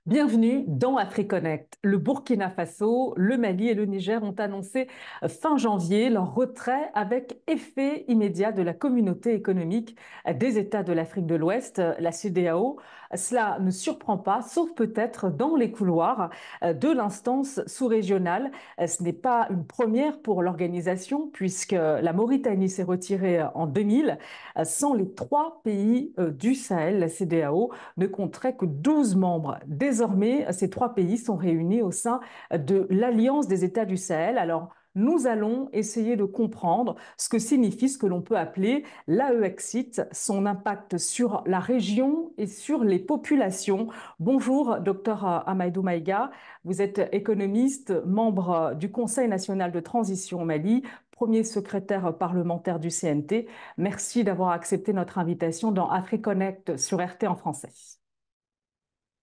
Bienvenue dans AfriConnect. Le Burkina Faso, le Mali et le Niger ont annoncé fin janvier leur retrait avec effet immédiat de la communauté économique des États de l'Afrique de l'Ouest, la CEDEAO. Cela ne surprend pas, sauf peut-être dans les couloirs de l'instance sous-régionale. Ce n'est pas une première pour l'organisation puisque la Mauritanie s'est retirée en 2000. Sans les trois pays du Sahel, la CEDEAO ne compterait que 12 membres. Désormais, ces trois pays sont réunis au sein de l'Alliance des États du Sahel. Alors, nous allons essayer de comprendre ce que signifie ce que l'on peut appeler l'AEXIT, son impact sur la région et sur les populations. Bonjour, docteur Amadou Maïga. Vous êtes économiste, membre du Conseil national de transition au Mali, premier secrétaire parlementaire du CNT. Merci d'avoir accepté notre invitation dans AfriConnect sur RT en français.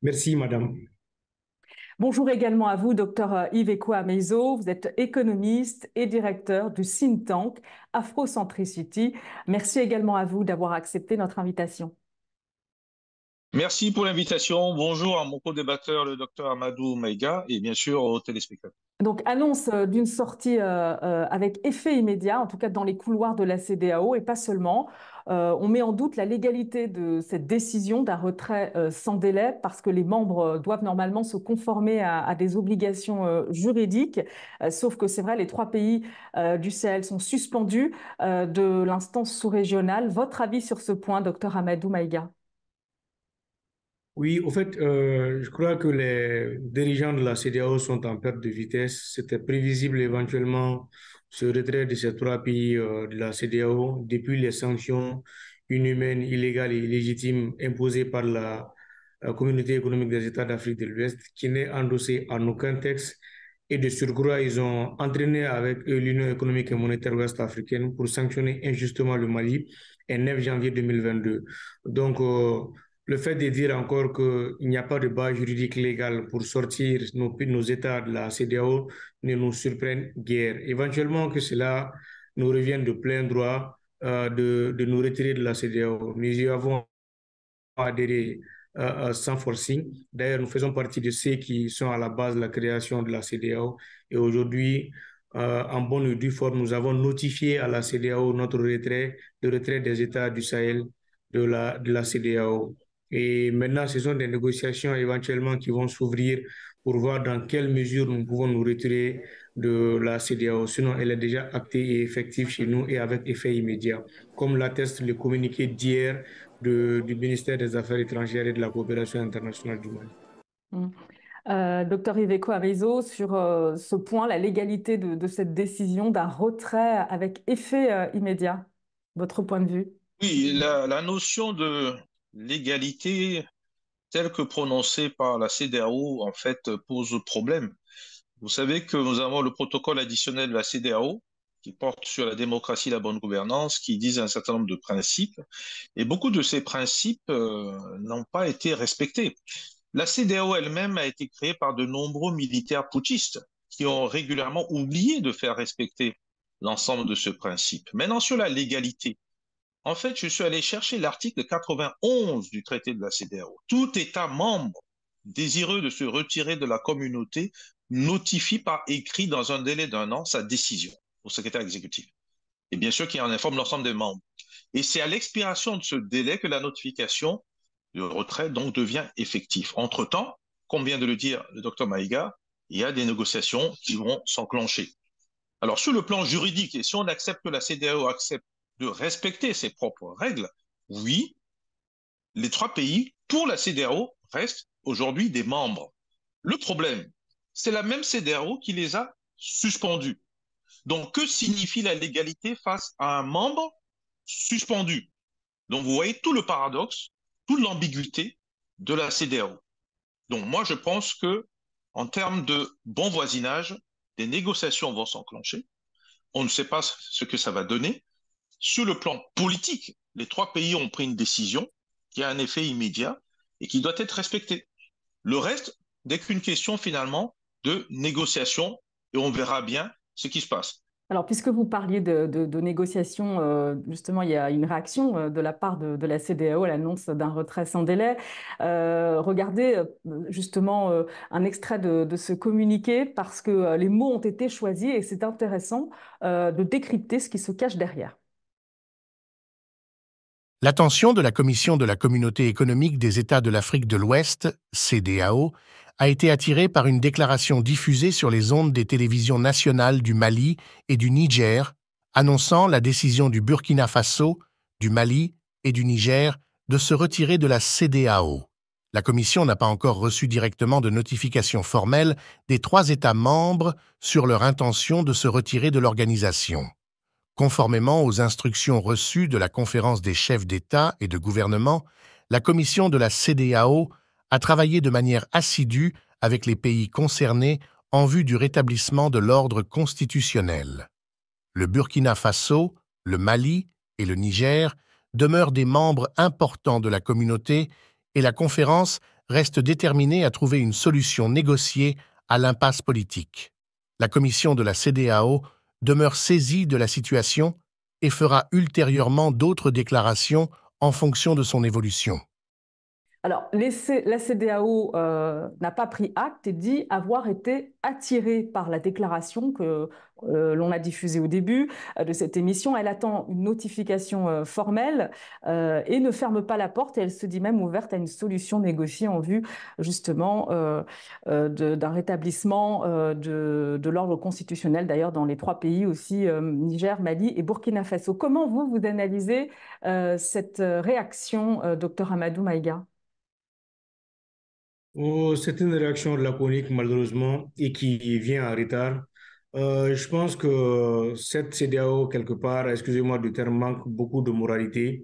Merci, madame. Bonjour également à vous, docteur Yves Ameizo. Vous êtes économiste et directeur du think tank Afrocentricity. Merci également à vous d'avoir accepté notre invitation. Merci pour l'invitation. Bonjour à mon co-débatteur, le docteur Amadou Maïga, et bien sûr aux téléspectateurs. Donc, annonce d'une sortie avec effet immédiat, en tout cas dans les couloirs de la CEDEAO, et pas seulement. On met en doute la légalité de cette décision d'un retrait sans délai, parce que les membres doivent normalement se conformer à des obligations juridiques. Sauf que c'est vrai, les trois pays du Sahel sont suspendus de l'instance sous-régionale. Votre avis sur ce point, docteur Amadou Maïga? Oui, au fait, je crois que les dirigeants de la CEDEAO sont en perte de vitesse. C'était prévisible éventuellement ce retrait de ces trois pays de la CEDEAO depuis les sanctions inhumaines, illégales et illégitimes imposées par la Communauté économique des États d'Afrique de l'Ouest, qui n'est endossée en aucun texte. Et de surcroît, ils ont entraîné avec eux l'Union économique et monétaire ouest-africaine pour sanctionner injustement le Mali le 9 janvier 2022. Donc, le fait de dire encore qu'il n'y a pas de base juridique légale pour sortir nos États de la CEDEAO ne nous surprenne guère. Éventuellement que cela nous revienne de plein droit de nous retirer de la CEDEAO. Nous y avons adhéré sans forcing. D'ailleurs, nous faisons partie de ceux qui sont à la base de la création de la CEDEAO. Et aujourd'hui, en bonne et due forme, nous avons notifié à la CEDEAO notre retrait, le retrait des États du Sahel de la CEDEAO. Et maintenant, ce sont des négociations éventuellement qui vont s'ouvrir pour voir dans quelle mesure nous pouvons nous retirer de la CEDEAO. Sinon, elle est déjà actée et effective chez nous et avec effet immédiat, comme l'atteste le communiqué d'hier du ministère des Affaires étrangères et de la coopération internationale du Mali. Docteur Iveco Arizo, sur ce point, la légalité de cette décision d'un retrait avec effet immédiat, votre point de vue? Oui, la notion de légalité telle que prononcée par la CEDEAO, en fait, pose problème. Vous savez que nous avons le protocole additionnel de la CEDEAO qui porte sur la démocratie et la bonne gouvernance, qui disent un certain nombre de principes, et beaucoup de ces principes n'ont pas été respectés. La CEDEAO elle-même a été créée par de nombreux militaires putschistes qui ont régulièrement oublié de faire respecter l'ensemble de ce principe. Maintenant, sur la légalité, en fait, je suis allé chercher l'article 91 du traité de la CEDEAO. Tout État membre désireux de se retirer de la communauté notifie par écrit dans un délai d'1 an sa décision au secrétaire exécutif. Et bien sûr qu'il en informe l'ensemble des membres. Et c'est à l'expiration de ce délai que la notification de retrait donc devient effectif. Entre-temps, comme vient de le dire le docteur Maïga, il y a des négociations qui vont s'enclencher. Alors, sur le plan juridique, et si on accepte que la CEDEAO accepte de respecter ses propres règles, oui, les trois pays, pour la CEDEAO, restent aujourd'hui des membres. Le problème, c'est la même CEDEAO qui les a suspendus. Donc, que signifie la légalité face à un membre suspendu? Donc, vous voyez tout le paradoxe, toute l'ambiguïté de la CEDEAO. Donc, moi, je pense que, en termes de bon voisinage, des négociations vont s'enclencher. On ne sait pas ce que ça va donner. Sur le plan politique, les trois pays ont pris une décision qui a un effet immédiat et qui doit être respectée. Le reste n'est qu'une question finalement de négociation et on verra bien ce qui se passe. Alors, puisque vous parliez de négociations, justement, il y a une réaction de la part de la CEDEAO à l'annonce d'un retrait sans délai. Regardez justement un extrait de ce communiqué parce que les mots ont été choisis et c'est intéressant de décrypter ce qui se cache derrière. L'attention de la Commission de la Communauté économique des États de l'Afrique de l'Ouest, CEDEAO, a été attirée par une déclaration diffusée sur les ondes des télévisions nationales du Mali et du Niger, annonçant la décision du Burkina Faso, du Mali et du Niger de se retirer de la CEDEAO. La Commission n'a pas encore reçu directement de notification formelle des 3 États membres sur leur intention de se retirer de l'organisation. Conformément aux instructions reçues de la Conférence des chefs d'État et de gouvernement, la Commission de la CEDEAO a travaillé de manière assidue avec les pays concernés en vue du rétablissement de l'ordre constitutionnel. Le Burkina Faso, le Mali et le Niger demeurent des membres importants de la communauté et la conférence reste déterminée à trouver une solution négociée à l'impasse politique. La Commission de la CEDEAO demeure saisie de la situation et fera ultérieurement d'autres déclarations en fonction de son évolution. Alors, la CEDEAO n'a pas pris acte et dit avoir été attirée par la déclaration que l'on a diffusée au début de cette émission. Elle attend une notification formelle et ne ferme pas la porte. Et elle se dit même ouverte à une solution négociée en vue justement d'un rétablissement de l'ordre constitutionnel, d'ailleurs dans les 3 pays aussi, Niger, Mali et Burkina Faso. Comment vous analysez cette réaction, docteur Amadou Maïga? Oh, c'est une réaction laconique, malheureusement, et qui vient en retard. Je pense que cette CEDEAO, quelque part, excusez-moi du terme, manque beaucoup de moralité.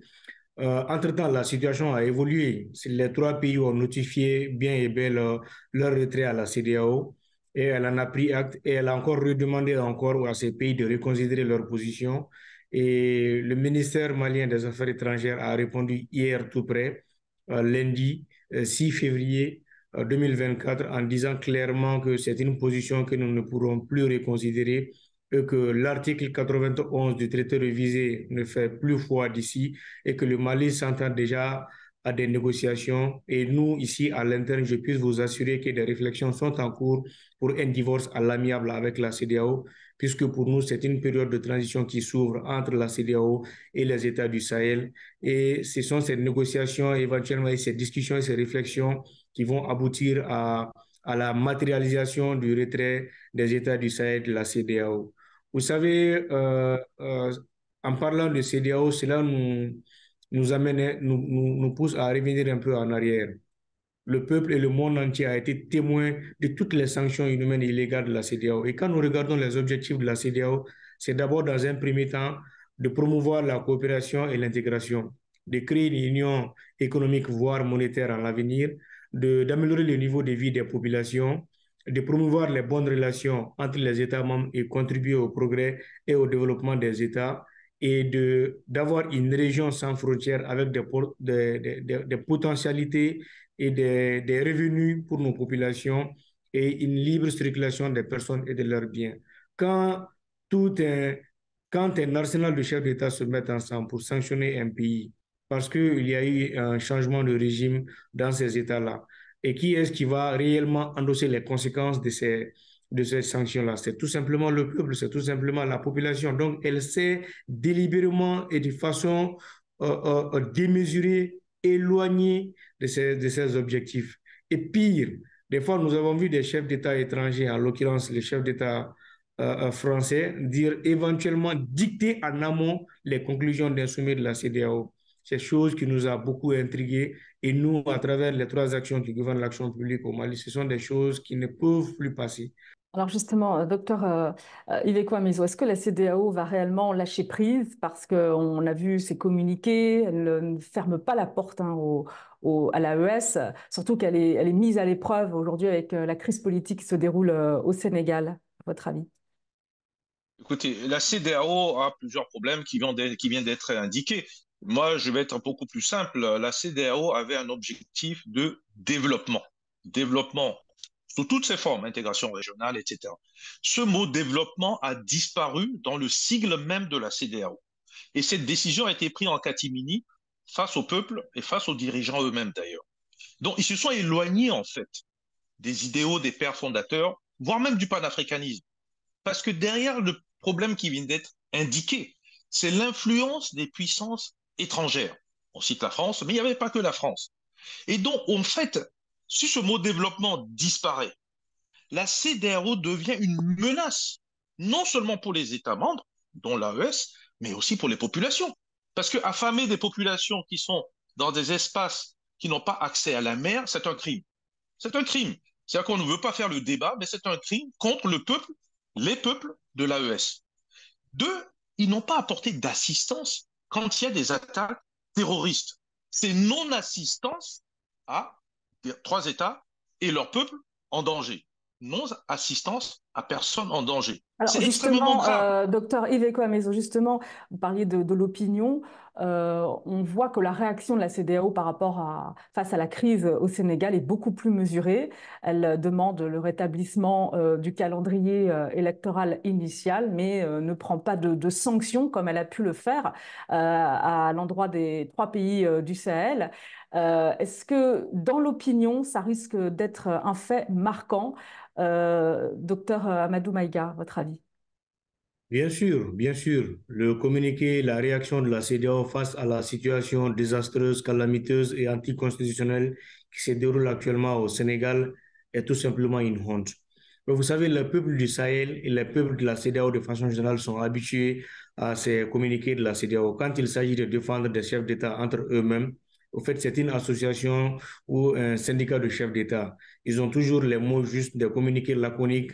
Entre-temps, la situation a évolué. Les 3 pays ont notifié bien et bien leur retrait à la CEDEAO et elle en a pris acte et elle a encore redemandé encore à ces pays de reconsidérer leur position. Et le ministère malien des Affaires étrangères a répondu hier tout près, lundi 6 février 2024, en disant clairement que c'est une position que nous ne pourrons plus reconsidérer et que l'article 91 du traité révisé ne fait plus foi d'ici et que le Mali s'entend déjà à des négociations. Et nous, ici, à l'interne, je puisse vous assurer que des réflexions sont en cours pour un divorce à l'amiable avec la CEDEAO, puisque pour nous, c'est une période de transition qui s'ouvre entre la CEDEAO et les États du Sahel. Et ce sont ces négociations, éventuellement, et ces discussions et ces réflexions qui vont aboutir à la matérialisation du retrait des États du Sahel de la CEDEAO. Vous savez, en parlant de CEDEAO, cela nous amène, nous pousse à revenir un peu en arrière. Le peuple et le monde entier a été témoin de toutes les sanctions inhumaines et illégales de la CEDEAO. Et quand nous regardons les objectifs de la CEDEAO, c'est d'abord, dans un premier temps, de promouvoir la coopération et l'intégration, de créer une union économique, voire monétaire en l'avenir, d'améliorer le niveau de vie des populations, de promouvoir les bonnes relations entre les États membres et contribuer au progrès et au développement des États, et d'avoir une région sans frontières avec des potentialités et des revenus pour nos populations et une libre circulation des personnes et de leurs biens. Quand, tout un, quand un arsenal de chefs d'État se met ensemble pour sanctionner un pays parce qu'il y a eu un changement de régime dans ces États-là, et qui est-ce qui va réellement endosser les conséquences de ces sanctions-là? C'est tout simplement le peuple, c'est tout simplement la population. Donc, elle s'est délibérément et de façon démesurée éloignée de ces objectifs. Et pire, des fois, nous avons vu des chefs d'État étrangers, en l'occurrence les chefs d'État français, dire éventuellement dicter en amont les conclusions d'un sommet de la CEDEAO. C'est chose qui nous a beaucoup intrigués. Et nous, à travers les 3 actions qui gouvernent l'action publique au Mali, ce sont des choses qui ne peuvent plus passer. Alors justement, docteur Iveco-Amizo, est-ce que la CEDEAO va réellement lâcher prise parce qu'on a vu ses communiqués, elle ne ferme pas la porte hein, à l'AES, surtout elle est mise à l'épreuve aujourd'hui avec la crise politique qui se déroule au Sénégal, à votre avis? Écoutez, la CEDEAO a plusieurs problèmes qui viennent d'être indiqués. Moi, je vais être beaucoup plus simple. La CEDEAO avait un objectif de développement. Développement sous toutes ses formes, intégration régionale, etc. Ce mot développement a disparu dans le sigle même de la CEDEAO. Et cette décision a été prise en catimini face au peuple et face aux dirigeants eux-mêmes d'ailleurs. Donc ils se sont éloignés en fait des idéaux des pères fondateurs, voire même du panafricanisme. Parce que derrière le problème qui vient d'être indiqué, c'est l'influence des puissances étrangères. On cite la France, mais il n'y avait pas que la France. Et donc, en fait, si ce mot développement disparaît, la CEDEAO devient une menace, non seulement pour les États membres, dont l'AES, mais aussi pour les populations. Parce que affamer des populations qui sont dans des espaces qui n'ont pas accès à la mer, c'est un crime. C'est un crime. C'est-à-dire qu'on ne veut pas faire le débat, mais c'est un crime contre le peuple, les peuples de l'AES. Deux, ils n'ont pas apporté d'assistance quand il y a des attaques terroristes. C'est non-assistance à trois États et leur peuple en danger. Non-assistance à personne en danger. Alors C'est extrêmement justement, grave. docteur Yves Ekoameso, justement, vous parliez de l'opinion. On voit que la réaction de la CEDEAO face à la crise au Sénégal est beaucoup plus mesurée. Elle demande le rétablissement du calendrier électoral initial, mais ne prend pas de sanctions comme elle a pu le faire à l'endroit des trois pays du Sahel. Est-ce que dans l'opinion, ça risque d'être un fait marquant? Docteur Amadou Maïga, votre avis? Bien sûr, bien sûr. Le communiqué, la réaction de la CEDEAO face à la situation désastreuse, calamiteuse et anticonstitutionnelle qui se déroule actuellement au Sénégal est tout simplement une honte. Mais vous savez, les peuples du Sahel et les peuples de la CEDEAO de façon générale sont habitués à ces communiqués de la CEDEAO. Quand il s'agit de défendre des chefs d'État entre eux-mêmes, au fait, c'est une association ou un syndicat de chefs d'État. Ils ont toujours les mots justes, des communiqués laconiques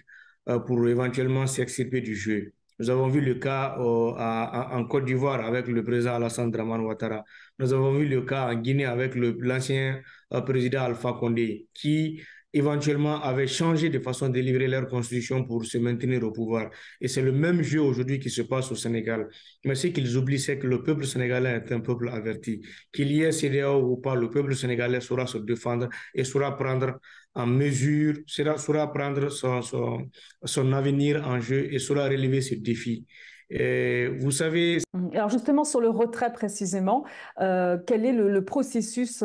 pour éventuellement s'extirper du jeu. Nous avons vu le cas en Côte d'Ivoire avec le président Alassane Dramane Ouattara. Nous avons vu le cas en Guinée avec l'ancien président Alpha Condé, qui éventuellement avait changé de façon délibérée leur constitution pour se maintenir au pouvoir. Et c'est le même jeu aujourd'hui qui se passe au Sénégal. Mais ce qu'ils oublient, c'est que le peuple sénégalais est un peuple averti. Qu'il y ait CEDEAO ou pas, le peuple sénégalais saura se défendre et saura prendre en mesure, saura prendre son avenir en jeu et saura relever ce défi. Et vous savez. Alors justement, sur le retrait précisément, quel est le processus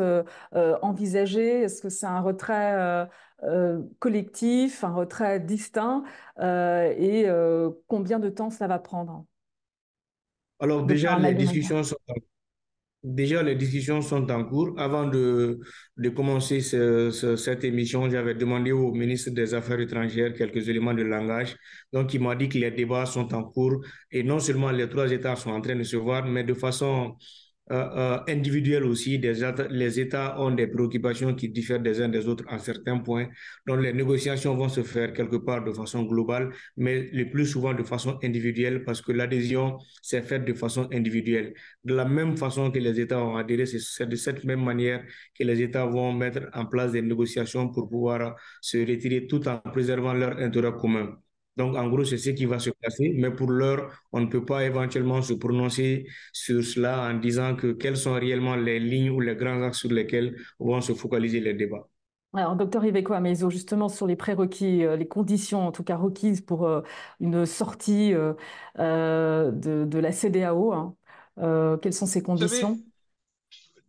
envisagé? Est-ce que c'est un retrait collectif, un retrait distinct et combien de temps ça va prendre? Alors Docteur Amadou Maïga. Déjà, les discussions sont en cours. Avant de commencer cette émission, j'avais demandé au ministre des Affaires étrangères quelques éléments de langage. Donc, il m'a dit que les débats sont en cours et non seulement les trois États sont en train de se voir, mais de façon individuelle aussi. Les États ont des préoccupations qui diffèrent des uns des autres à certains points. Donc, les négociations vont se faire quelque part de façon globale, mais le plus souvent de façon individuelle parce que l'adhésion s'est faite de façon individuelle. De la même façon que les États ont adhéré, c'est de cette même manière que les États vont mettre en place des négociations pour pouvoir se retirer tout en préservant leur intérêt commun. Donc, en gros, c'est ce qui va se passer. Mais pour l'heure, on ne peut pas éventuellement se prononcer sur cela en disant que quelles sont réellement les lignes ou les grands axes sur lesquels vont se focaliser les débats. Alors, docteur Yves Ekoameso, justement sur les prérequis, les conditions en tout cas requises pour une sortie de la CEDEAO, hein. Quelles sont ces Vous savez, conditions?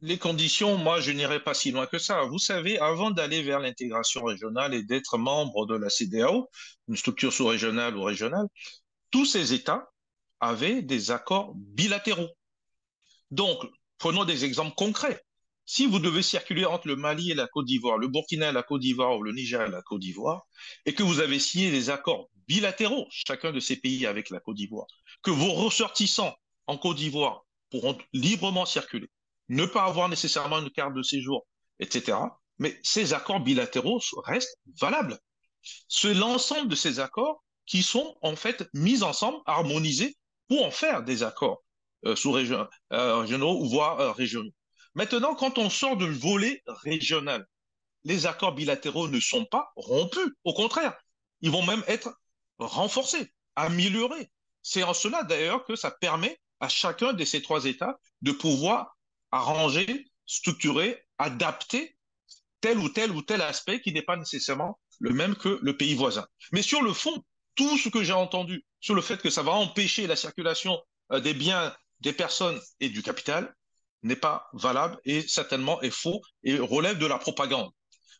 les conditions, moi, je n'irai pas si loin que ça. Vous savez, avant d'aller vers l'intégration régionale et d'être membre de la CEDEAO, une structure sous-régionale ou régionale, tous ces États avaient des accords bilatéraux. Donc, prenons des exemples concrets. Si vous devez circuler entre le Mali et la Côte d'Ivoire, le Burkina et la Côte d'Ivoire ou le Niger et la Côte d'Ivoire, et que vous avez signé des accords bilatéraux, chacun de ces pays avec la Côte d'Ivoire, que vos ressortissants en Côte d'Ivoire pourront librement circuler, ne pas avoir nécessairement une carte de séjour, etc. Mais ces accords bilatéraux restent valables. C'est l'ensemble de ces accords qui sont en fait mis ensemble, harmonisés pour en faire des accords sous-régionaux ou voire régionaux. Maintenant, quand on sort du volet régional, les accords bilatéraux ne sont pas rompus. Au contraire, ils vont même être renforcés, améliorés. C'est en cela d'ailleurs que ça permet à chacun de ces trois États de pouvoir arranger, structurer, adapter tel ou tel aspect qui n'est pas nécessairement le même que le pays voisin. Mais sur le fond, tout ce que j'ai entendu sur le fait que ça va empêcher la circulation des biens, des personnes et du capital n'est pas valable et certainement est faux et relève de la propagande.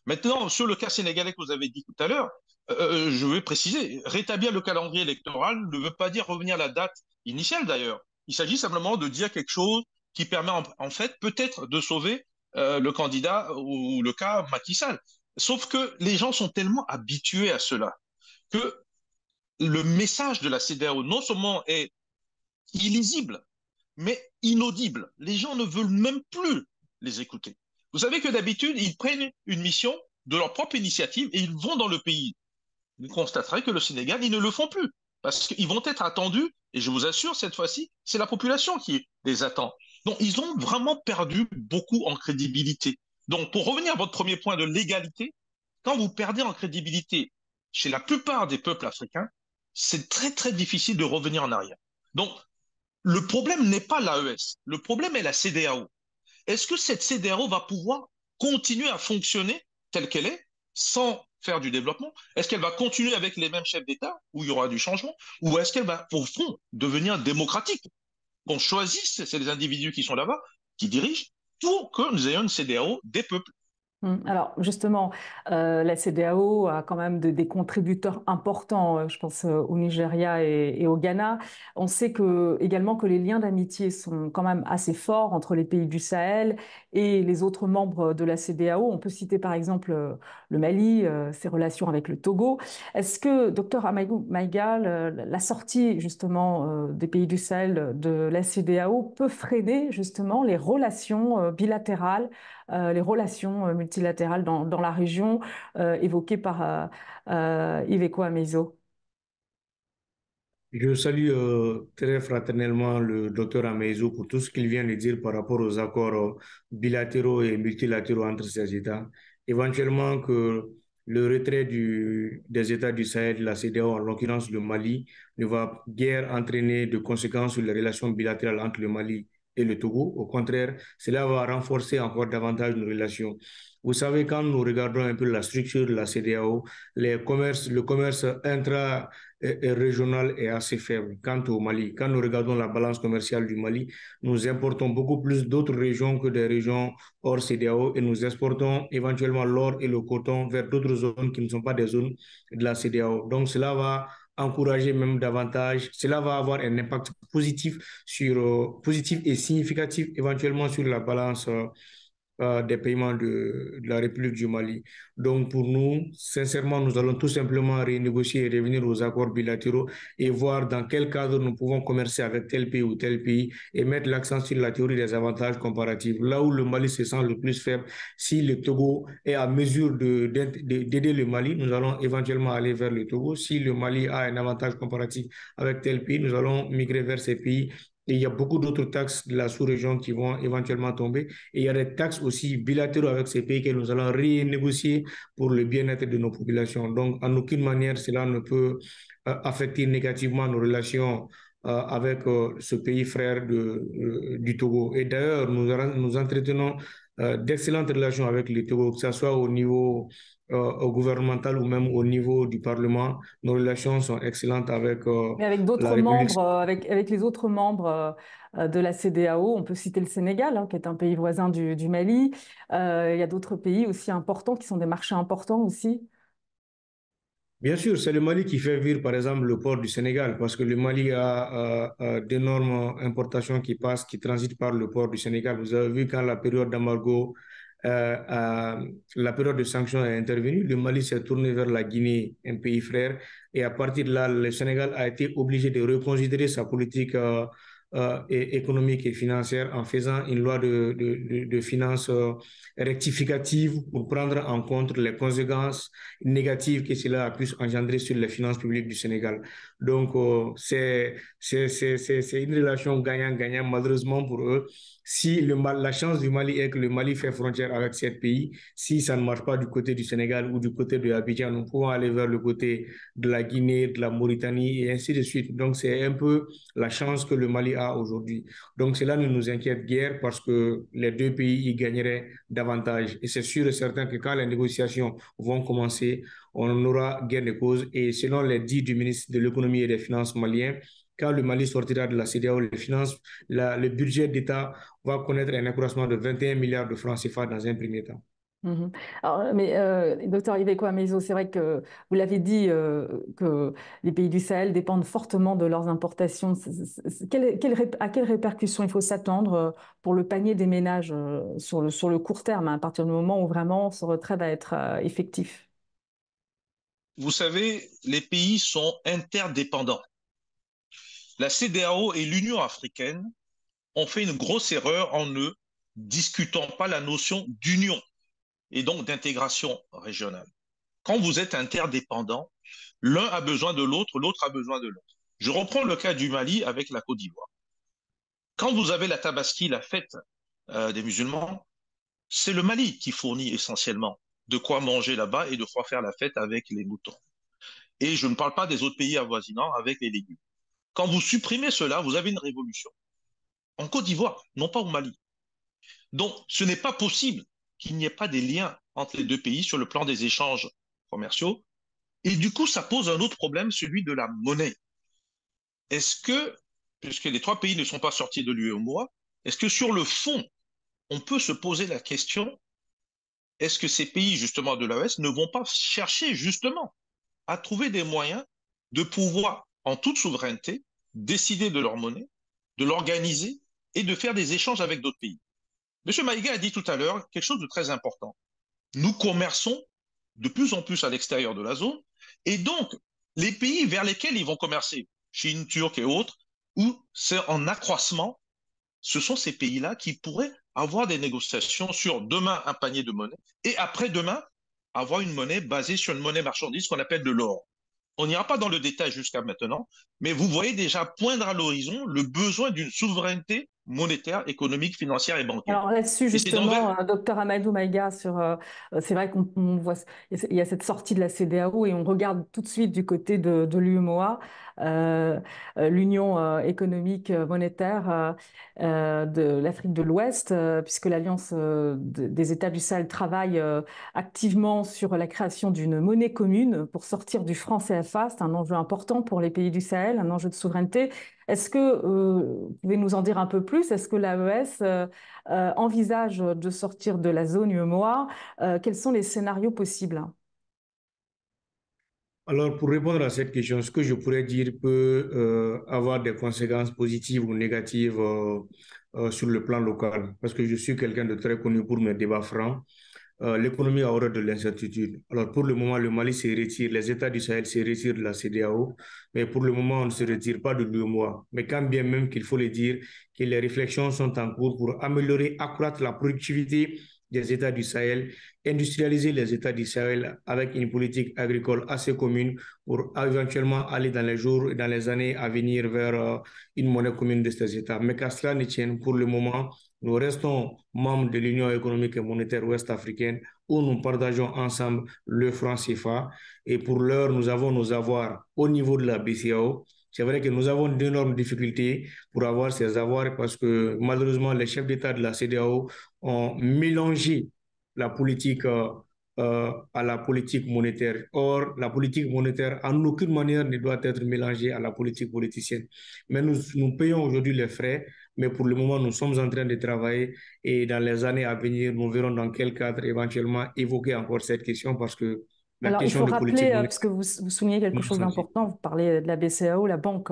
Maintenant, sur le cas sénégalais que vous avez dit tout à l'heure, je vais préciser, rétablir le calendrier électoral ne veut pas dire revenir à la date initiale d'ailleurs. Il s'agit simplement de dire quelque chose qui permet en fait peut-être de sauver le candidat ou le cas Macky Sall. Sauf que les gens sont tellement habitués à cela que le message de la CEDEAO non seulement est illisible, mais inaudible. Les gens ne veulent même plus les écouter. Vous savez que d'habitude, ils prennent une mission de leur propre initiative et ils vont dans le pays. Vous constaterez que le Sénégal, ils ne le font plus parce qu'ils vont être attendus, et je vous assure, cette fois-ci, c'est la population qui les attend. Donc, ils ont vraiment perdu beaucoup en crédibilité. Donc, pour revenir à votre premier point de l'égalité, quand vous perdez en crédibilité chez la plupart des peuples africains, c'est très, très difficile de revenir en arrière. Donc, le problème n'est pas l'AES, le problème est la CEDEAO. Est-ce que cette CEDEAO va pouvoir continuer à fonctionner telle qu'elle est, sans faire du développement? Est-ce qu'elle va continuer avec les mêmes chefs d'État, où il y aura du changement? Ou est-ce qu'elle va, au fond, devenir démocratique? Qu'on choisisse, c'est les individus qui sont là-bas, qui dirigent, pour que nous ayons une CEDEAO des peuples. Alors justement, la CEDEAO a quand même des contributeurs importants, je pense au Nigeria et au Ghana. On sait également que les liens d'amitié sont quand même assez forts entre les pays du Sahel et les autres membres de la CEDEAO. On peut citer par exemple le Mali, ses relations avec le Togo. Est-ce que, docteur Amaïgou Maïga, la sortie justement des pays du Sahel de la CEDEAO peut freiner justement les relations bilatérales, les relations multilatérales dans la région évoquées par Iveco Amezo? Je salue très fraternellement le docteur Ameizou pour tout ce qu'il vient de dire par rapport aux accords bilatéraux et multilatéraux entre ces États. Éventuellement que le retrait des États du Sahel, de la CEDEAO, en l'occurrence le Mali, ne va guère entraîner de conséquences sur les relations bilatérales entre le Mali et le Togo. Au contraire, cela va renforcer encore davantage nos relations. Vous savez, quand nous regardons un peu la structure de la CEDEAO, le commerce régional est assez faible. Quant au Mali, quand nous regardons la balance commerciale du Mali, nous importons beaucoup plus d'autres régions que des régions hors CEDEAO et nous exportons éventuellement l'or et le coton vers d'autres zones qui ne sont pas des zones de la CEDEAO. Donc cela va encourager même davantage, cela va avoir un impact positif positif et significatif éventuellement sur la balance des paiements de la République du Mali. Donc pour nous, sincèrement, nous allons tout simplement renégocier et revenir aux accords bilatéraux et voir dans quel cadre nous pouvons commercer avec tel pays ou tel pays et mettre l'accent sur la théorie des avantages comparatifs. Là où le Mali se sent le plus faible, si le Togo est à mesure d'aider le Mali, nous allons éventuellement aller vers le Togo. Si le Mali a un avantage comparatif avec tel pays, nous allons migrer vers ces pays. Et il y a beaucoup d'autres taxes de la sous-région qui vont éventuellement tomber. Et il y a des taxes aussi bilatéraux avec ces pays que nous allons renégocier pour le bien-être de nos populations. Donc, en aucune manière, cela ne peut affecter négativement nos relations avec ce pays frère du Togo. Et d'ailleurs, nous entretenons d'excellentes relations avec le Togo, que ce soit au niveau gouvernemental ou même au niveau du Parlement. Nos relations sont excellentes avec Mais avec la d'autres République. membres, avec les autres membres de la CEDEAO, on peut citer le Sénégal, qui est un pays voisin du Mali. Il y a d'autres pays aussi importants qui sont des marchés importants aussi. Bien sûr, c'est le Mali qui fait vivre, par exemple, le port du Sénégal, parce que le Mali a d'énormes importations qui transitent par le port du Sénégal. Vous avez vu quand la période d'embargo, la période de sanctions est intervenue, le Mali s'est tourné vers la Guinée, un pays frère, et à partir de là, le Sénégal a été obligé de reconsidérer sa politique économique et financière en faisant une loi de finances rectificative pour prendre en compte les conséquences négatives que cela a pu engendrer sur les finances publiques du Sénégal. Donc, c'est une relation gagnant-gagnant, malheureusement pour eux. Si la chance du Mali est que le Mali fait frontière avec 7 pays, si ça ne marche pas du côté du Sénégal ou du côté de Abidjan, nous pouvons aller vers le côté de la Guinée, de la Mauritanie et ainsi de suite. Donc, c'est un peu la chance que le Mali a aujourd'hui. Donc cela ne nous inquiète guère parce que les deux pays y gagneraient davantage. Et c'est sûr et certain que quand les négociations vont commencer, on aura gain de cause. Et selon les dits du ministre de l'économie et des finances malien, quand le Mali sortira de la CEDEAO, le budget d'État va connaître un accroissement de 21 milliards de francs CFA dans un premier temps. Mhm. Alors, mais docteur Iveco Amezo, c'est vrai que vous l'avez dit que les pays du Sahel dépendent fortement de leurs importations. À quelles répercussions il faut s'attendre pour le panier des ménages sur le court terme, hein, à partir du moment où vraiment ce retrait va être effectif? Vous savez, les pays sont interdépendants. La CEDEAO et l'Union africaine ont fait une grosse erreur en ne discutant pas la notion d'union et donc d'intégration régionale. Quand vous êtes interdépendant, l'un a besoin de l'autre, l'autre a besoin de l'autre. Je reprends le cas du Mali avec la Côte d'Ivoire. Quand vous avez la Tabaski, la fête des musulmans, c'est le Mali qui fournit essentiellement de quoi manger là-bas et de quoi faire la fête avec les moutons. Et je ne parle pas des autres pays avoisinants avec les légumes. Quand vous supprimez cela, vous avez une révolution. En Côte d'Ivoire, non pas au Mali. Donc, ce n'est pas possible qu'il n'y ait pas des liens entre les deux pays sur le plan des échanges commerciaux. Et du coup, ça pose un autre problème, celui de la monnaie. Est-ce que, puisque les trois pays ne sont pas sortis de l'UEMOA, est-ce que sur le fond, on peut se poser la question, est-ce que ces pays justement de l'AES ne vont pas chercher justement à trouver des moyens de pouvoir, en toute souveraineté, décider de leur monnaie, de l'organiser et de faire des échanges avec d'autres pays? M. Maïga a dit tout à l'heure quelque chose de très important. Nous commerçons de plus en plus à l'extérieur de la zone et donc les pays vers lesquels ils vont commercer, Chine, Turquie et autres, où c'est en accroissement, ce sont ces pays-là qui pourraient avoir des négociations sur demain un panier de monnaie et après-demain avoir une monnaie basée sur une monnaie marchandise qu'on appelle de l'or. On n'ira pas dans le détail jusqu'à maintenant, mais vous voyez déjà poindre à l'horizon le besoin d'une souveraineté monétaire, économique, financière et bancaire. Alors là-dessus, Et c'est envers... justement, docteur Amadou Maïga, c'est vrai qu'on voit, il y a cette sortie de la CEDEAO et on regarde tout de suite du côté de l'UEMOA, l'Union économique monétaire de l'Afrique de l'Ouest, puisque l'Alliance des États du Sahel travaille activement sur la création d'une monnaie commune pour sortir du franc CFA. C'est un enjeu important pour les pays du Sahel, un enjeu de souveraineté. Est-ce que vous pouvez nous en dire un peu plus? Est-ce que l'AES envisage de sortir de la zone UEMOA? Quels sont les scénarios possibles? Alors, pour répondre à cette question, ce que je pourrais dire peut avoir des conséquences positives ou négatives sur le plan local, parce que je suis quelqu'un de très connu pour mes débats francs. L'économie a horreur de l'incertitude. Alors, pour le moment, le Mali se retire, les États du Sahel se retirent de la CEDEAO, mais pour le moment, on ne se retire pas de l'UEMOA. Mais quand bien même qu'il faut le dire, que les réflexions sont en cours pour améliorer, accroître la productivité des États du Sahel, industrialiser les États du Sahel avec une politique agricole assez commune pour éventuellement aller dans les jours et dans les années à venir vers une monnaie commune de ces États. Mais qu'à cela ne tienne, pour le moment, nous restons membres de l'Union économique et monétaire ouest-africaine où nous partageons ensemble le franc CFA. Et pour l'heure, nous avons nos avoirs au niveau de la BCAO. C'est vrai que nous avons d'énormes difficultés pour avoir ces avoirs parce que malheureusement, les chefs d'État de la CEDEAO ont mélangé la politique à la politique monétaire. Or, la politique monétaire, en aucune manière, ne doit être mélangée à la politique politicienne. Mais nous payons aujourd'hui les frais, mais pour le moment, nous sommes en train de travailler et dans les années à venir, nous verrons dans quel cadre éventuellement évoquer encore cette question parce que la Alors, il question faut de politique rappeler, monétaire puisque vous soulignez quelque chose est d'important, vous parlez de la BCEAO, la banque,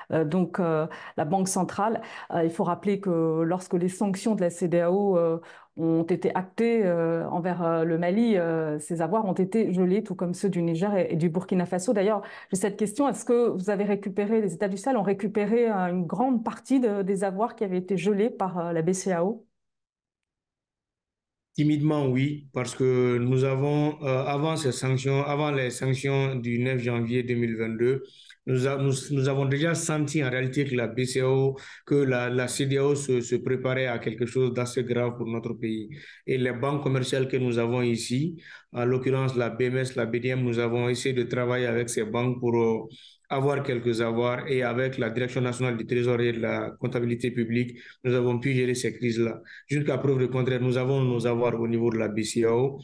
la banque centrale. Il faut rappeler que lorsque les sanctions de la CEDEAO ont été actées envers le Mali, ces avoirs ont été gelés, tout comme ceux du Niger et du Burkina Faso. D'ailleurs, j'ai cette question, est-ce que vous avez récupéré, les États du Sahel ont récupéré une grande partie des avoirs qui avaient été gelés par la BCEAO? Timidement, oui, parce que nous avons, avant ces sanctions, avant les sanctions du 9 janvier 2022, nous avons déjà senti en réalité que la BCEAO, que la CEDEAO se préparait à quelque chose d'assez grave pour notre pays. Et les banques commerciales que nous avons ici, en l'occurrence la BMS, la BDM, nous avons essayé de travailler avec ces banques pour avoir quelques avoirs et avec la Direction nationale du Trésor et de la comptabilité publique, nous avons pu gérer ces crises-là. Jusqu'à preuve du contraire, nous avons nos avoirs au niveau de la BCEAO.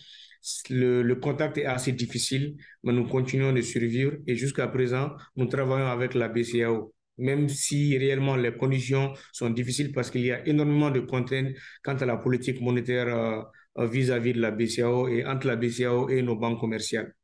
Le contact est assez difficile, mais nous continuons de survivre et jusqu'à présent, nous travaillons avec la BCEAO. Même si réellement les conditions sont difficiles parce qu'il y a énormément de contraintes quant à la politique monétaire vis-à-vis de la BCEAO et entre la BCEAO et nos banques commerciales.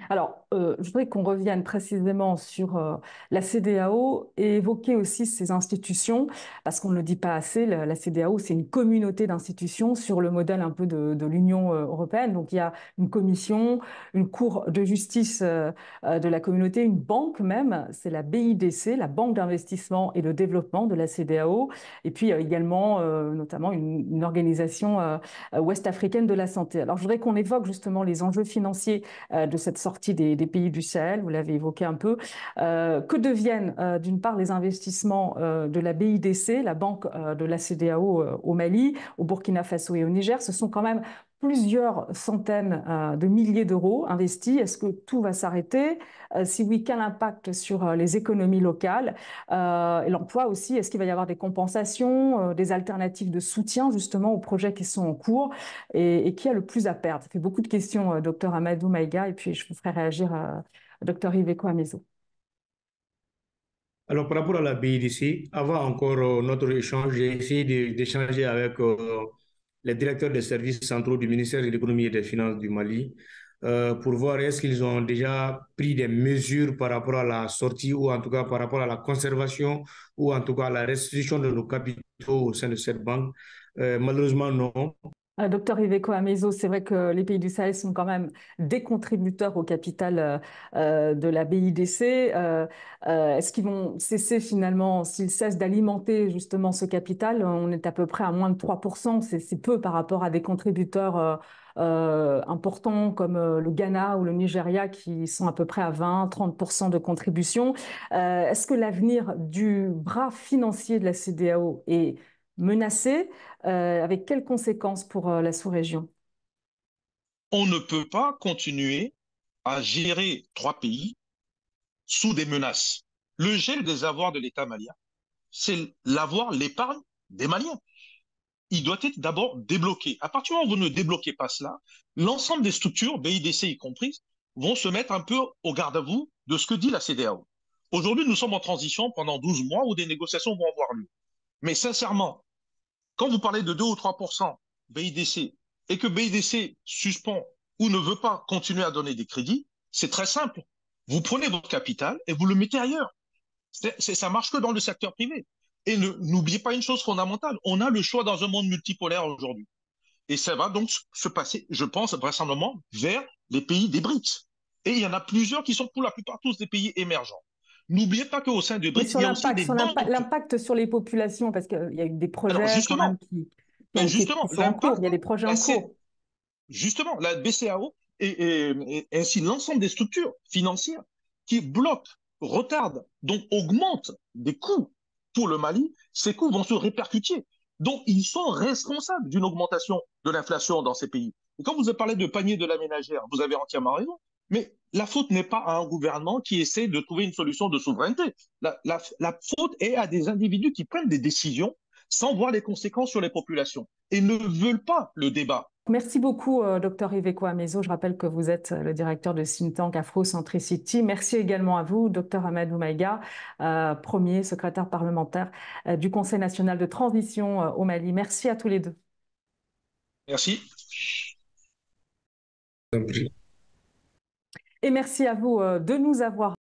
Alors, je voudrais qu'on revienne précisément sur la CEDEAO et évoquer aussi ces institutions, parce qu'on ne le dit pas assez, la CEDEAO, c'est une communauté d'institutions sur le modèle un peu de l'Union européenne. Donc, il y a une commission, une cour de justice de la communauté, une banque même, c'est la BIDC, la Banque d'investissement et de développement de la CEDEAO, et puis également, notamment, une organisation ouest-africaine de la santé. Alors, je voudrais qu'on évoque justement les enjeux financiers de cette sortie des pays du Sahel, vous l'avez évoqué un peu. Que deviennent d'une part les investissements de la BIDC, la banque de la CEDEAO au Mali, au Burkina Faso et au Niger? Ce sont quand même plusieurs centaines de milliers d'euros investis. Est-ce que tout va s'arrêter? Si oui, quel impact sur les économies locales et l'emploi aussi? Est-ce qu'il va y avoir des compensations, des alternatives de soutien justement aux projets qui sont en cours et qui a le plus à perdre? Ça fait beaucoup de questions, docteur Amadou Maïga, et puis je vous ferai réagir docteur Iveco Amezo. Alors, par rapport à la BIDC, avant encore notre échange, j'ai essayé d'échanger avec les directeurs des services centraux du ministère de l'économie et des finances du Mali pour voir est-ce qu'ils ont déjà pris des mesures par rapport à la sortie ou en tout cas par rapport à la conservation ou en tout cas à la restitution de nos capitaux au sein de cette banque. Malheureusement, non. Docteur Iveco Amezo, c'est vrai que les pays du Sahel sont quand même des contributeurs au capital de la BIDC. Est-ce qu'ils vont cesser finalement, s'ils cessent d'alimenter justement ce capital? On est à peu près à moins de 3%, c'est peu par rapport à des contributeurs importants comme le Ghana ou le Nigeria qui sont à peu près à 20-30% de contribution. Est-ce que l'avenir du bras financier de la CEDEAO est menacé? Avec quelles conséquences pour la sous-région? On ne peut pas continuer à gérer 3 pays sous des menaces. Le gel des avoirs de l'État malien, c'est l'avoir, l'épargne des Maliens. Il doit être d'abord débloqué. À partir du moment où vous ne débloquez pas cela, l'ensemble des structures, BIDC y compris, vont se mettre un peu au garde-à-vous de ce que dit la CEDEAO. Aujourd'hui, nous sommes en transition pendant 12 mois où des négociations vont avoir lieu. Mais sincèrement, quand vous parlez de 2 ou 3% BIDC et que BIDC suspend ou ne veut pas continuer à donner des crédits, c'est très simple. Vous prenez votre capital et vous le mettez ailleurs. Ça marche que dans le secteur privé. Et n'oubliez pas une chose fondamentale, on a le choix dans un monde multipolaire aujourd'hui. Et ça va donc se passer, je pense, vraisemblablement vers les pays des BRICS. Et il y en a plusieurs qui sont pour la plupart tous des pays émergents. N'oubliez pas qu'au sein des BRICS, il y a aussi des banques. L'impact sur les populations, parce qu'il y a eu des projets quand même qui sont en cours, il y a des projets en cours. Justement, la BCEAO et ainsi l'ensemble des structures financières qui bloquent, retardent, donc augmentent des coûts pour le Mali, ces coûts vont se répercuter. Donc, ils sont responsables d'une augmentation de l'inflation dans ces pays. Et quand vous avez parlé de panier de la ménagère, vous avez entièrement raison. Mais la faute n'est pas à un gouvernement qui essaie de trouver une solution de souveraineté. La faute est à des individus qui prennent des décisions sans voir les conséquences sur les populations et ne veulent pas le débat. Merci beaucoup, Dr Iveco Amezo. Je rappelle que vous êtes le directeur de think tank Afrocentricity. Merci également à vous, Dr Amadou Maïga, premier secrétaire parlementaire du Conseil national de transition au Mali. Merci à tous les deux. Merci. Et merci à vous de nous avoir